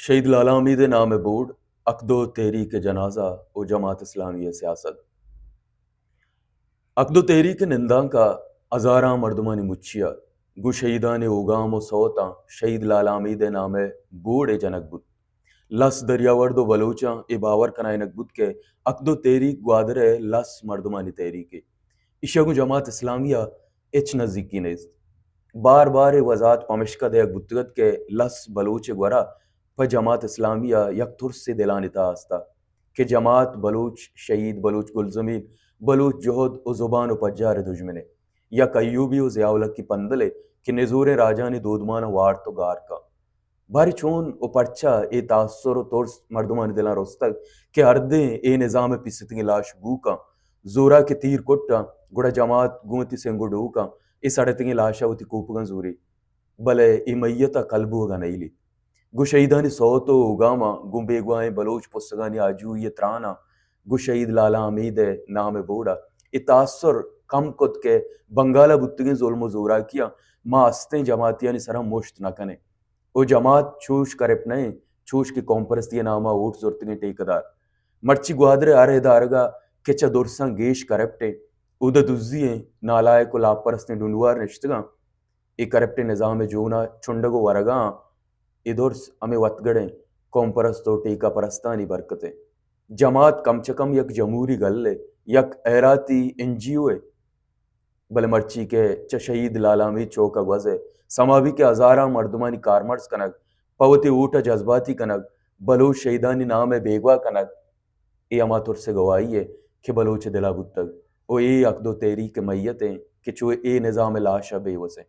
شہید لالا امید نام بوڑ عقد و تحریک جنازہ و جماعت اسلامی سیاست عقد و تحریک ننداں کا ہزاراں مردمانی مچیا گو شہیدان اوگام و سوتاں شہید لالا امید نام بوڑ جنک بود لس دریاورد و بلوچاں اے باور کنائنک بود کہ عقد و تحریک گوادر لس مردمانی تحریک اشگو جماعت اسلامیہ اچ نزدیکی نیست بار بار وضاحت پمشکہ دیگ بتگت کہ لس بلوچ گورا پ جماعت اسلامیہ یک ترس سے دلانتا ہستا کہ جماعت بلوچ شہید بلوچ گلزمین بلوچ جہد و زبان و پجار دجمنے یک ایوبی و ضیاءالحق کی پندلے کہ نزور راجانی دودمان وار تو گار کا باری چون و پرچا اے تاثر و ترس مردمان دلان رستگ کہ اردیں اے نظام پیستنگی لاش بو کا زورا کے تیر کٹا گڑا جماعت گونتی سنگو ڈو کا اے سڑتنگی لاشا ہوتی کوپگن زوری بلے ای میتا قلبو گا نیلی گو شہیدانی صوت و اگاما گو بیگوائیں بلوچ پسگانی آجوئی ترانا گو شہید لالا امید نام بوڑا ای تاثر کم کت کے بنگالا بتگیں ظلم و زورا کیا ما ہستیں جماعتیانی سرا مشت نہ کنے او جماعت چوش کرپ نہیں چوش کی قوم پرستی نامہ اوٹ زورتگیں ٹیکدار مرچی گوادر آرہ دارگا کچا درساں گیش کرپٹے اودا دزییں نالائق و لاپرستیں ڈنڈوار نشتگاں ای کرپٹے نظام جونا چنڈگو ورگاں ای درس ہمیں وطگڑیں قوم پرست و ٹیکہ پرستانی برکتیں جماعت کم چکم یک جمہوری گلے یک ایراتی این جی او ہے بلے مرچی کے چا شہید لالا امید چوکا گوزے سماوی کے ہزاراں مردمانی کارمرز کنگ پوتی اوٹا جذباتی کنگ بلوچ شہیدانی نام بیگوا کنگ ای اما تر سے گواہی ہے کہ بلوچ دلا بتگ او اے عقد و تحریک میتیں کہ چو اے نظام لاشا بے وسیں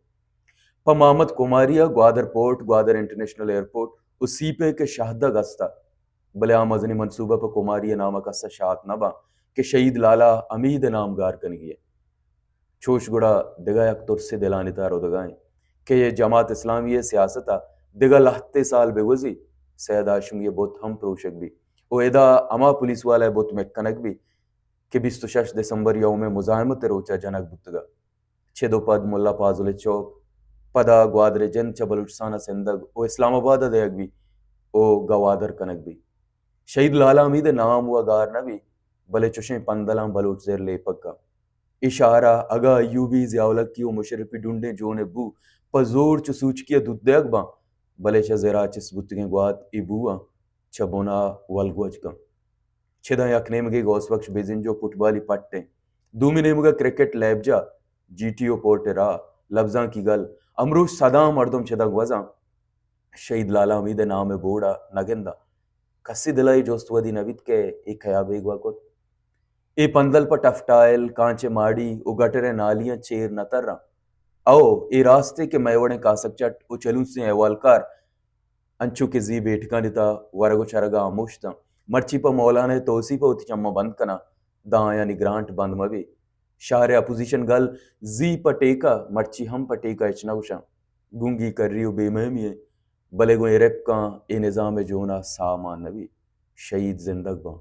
پا محمد کماریہ Gwadar port Gwadar international airport او سی پہ کے شہدہ گستا بلے آمزنی منصوبہ پا کماریہ نامہ کسا شاعت نبا کہ شہید لالا امید نام گار کنگی ہے چوش گڑا دگا یک ترس سے دلانی تارو دگائیں کہ یہ جماعت اسلامی سیاستہ دگا لہتے سال بے گزی سید ہاشم یہ بہت ہم پروشک بھی او ایدہ اما پولیس والا بہت مکنک بھی کہ 26 دسمبر یوم مزاحمت روچا جنک بتگا چھ دو پد ملا پازل چوک پدا گوادر جن چا بلوچستانہ سندگ او اسلام آباد دیگ بھی او گوادر کنک بھی شہید لالا امید نام ہوا گار نہ بھی بلے چشیں پندلاں بلوچ زیر لیپک کا اشارہ اگا ایوبی ضیاءالحق کی و مشرفی ڈنڈے جونے بو پا زور چو سوچ کیا دود دیگ با بلے چا زیرا چس بتگیں گواد ای بوا چا بنا والگوچ کا چھدا یک نیمگی گوس بخش بیزنجو فٹ بالی پٹیں دومی نیمگا کرکٹ لیب جا جی ٹی او پورٹ را لفظاں کی گل امروش صدام مردم چھدا گوزاں شہید لالا امید نام بوڑا نگندہ کسی دلائی جوست ودی نوید کے ایک خیابے گوا کت اے پندل پا ٹفٹائل کانچے ماڑی او گٹرے نالیاں چیر نتر رہا او اے راستے کے میوڑیں کاسک چٹ او چلو سے ایوالکار انچو کے زی بیٹھکا نیتا ورگو چرگا آموشتا مرچی پا مولانا توسی پا ہوتی چمہ بند کنا داں یعنی گرانٹ بند مبی شہر اپوزیشن گل زی پا ٹیکا مرچی ہم پا ٹیکا اچنا گوشا گونگی کر رہی ہو بے مہمی ہے بلے گو اے ریپ کان اے نظام جونا سامان نبی شہید زندگ با